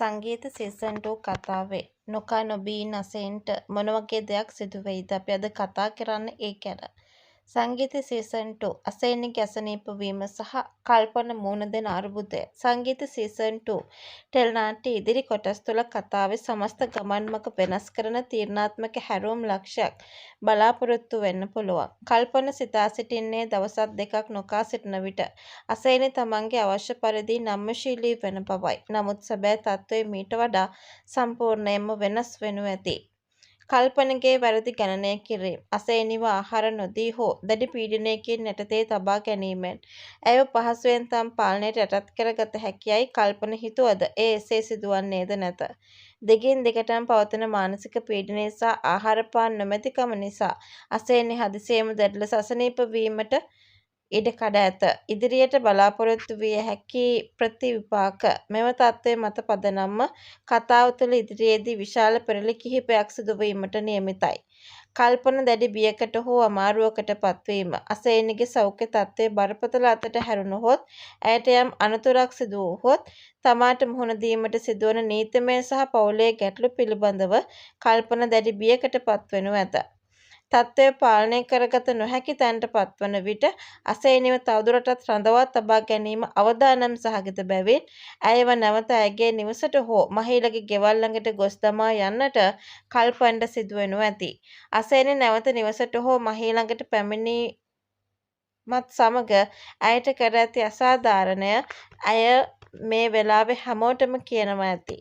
සංගීත සීසන් 2 කතාවේ නොකා නොබී ඉන්න අසෙන්ට මොන වගේ දෙයක් සිදු වෙයිද? අපි අද කතා කරන්නේ ඒ ගැන. සංගීත සීසන් 2 අසෙන්ගේ අසනීප වීම සහ කල්පන මුහුණ දෙන අර්බුදය. සංගීත සීසන් 2 ටෙලිනාට්‍ය ඉදිරි කොටස් තුළ කතාවේ සමස්ත ගමන් මඟ වෙනස් කරන තීරණාත්මක හැරවුම් ලක්ෂයක් බලාපොරොත්තු වෙන්න පුළුවන්. කල්පන සිතා සිටින්නේ දවසක් දෙකක් නොකා සිටින විට අසේන තමන්ගේ අවශ්‍ය පරිදි නම්‍යශීලී වෙන බවයි. නමුත් සැබෑ තත්ත්වය මීට වඩා සම්පූර්ණයෙන්ම වෙනස් වෙනු ඇති. කල්පනගේ වැරදි ගණනය කිරීම, අසේනිව ආහාර නොදී හෝ දැඩි පීඩනයකින් යටතේ තබා ගැනීමෙන් ඇයව පහසුවෙන් තම පාලනයට යටත් කරගත හැකියයි කල්පන හිතුවද එය එසේ සිදුවන්නේද නැත. දිගින් දිගටම පවතින මානසික පීඩනය සහ ආහාර පාන නොමැතිකම නිසා අසේනි හදිසියේම දැඩි ලෙස අසනීප වීමට ඉඩ කඩ ඇත. ඉදිරියට බලාපොරොත්තු විය හැකි ප්‍රතිවිපාක මෙම තත්ත්වය මත පදනම්ව කතාව තුළ ඉදිරියේදී විශාල පෙරළි කිහිපයක් සිදුවීමට නියමිතයි. කල්පන දැඩි බියකට හෝ අමාරුවකට පත්වීම, අසේනිගේ සෞඛ්‍ය තත්ත්වය බරපතල අතට හැරුණහොත්, ඇයට යම් අනතුරක් සිදු වුවහොත්, තමාට මුහුණ දීමට සිදුවන නීතිමය සහ පවුලේ ගැටලු පිළිබඳව කල්පන දැඩි බියකට පත්වනු ඇත. තත්ත්වය පාලනය කරගත නොහැකි තැනට පත්වන විට අසේනිව තවදුරටත් රඳවා තබා ගැනීම අවදානම් සහගත බැවින් ඇයව නැවත ඇයගේ නිවසට හෝ මහීලගේ ගෙවල් ළඟට ගොස් දමා යන්නට කල්පනට සිදුවනු ඇති. අසේනි නැවත නිවසට හෝ මහීලඟට පැමිණීමත් සමග ඇයට කර ඇති අසාධාරණය ඇය මේ වෙලාවේ හැමෝටම කියනවා ඇති.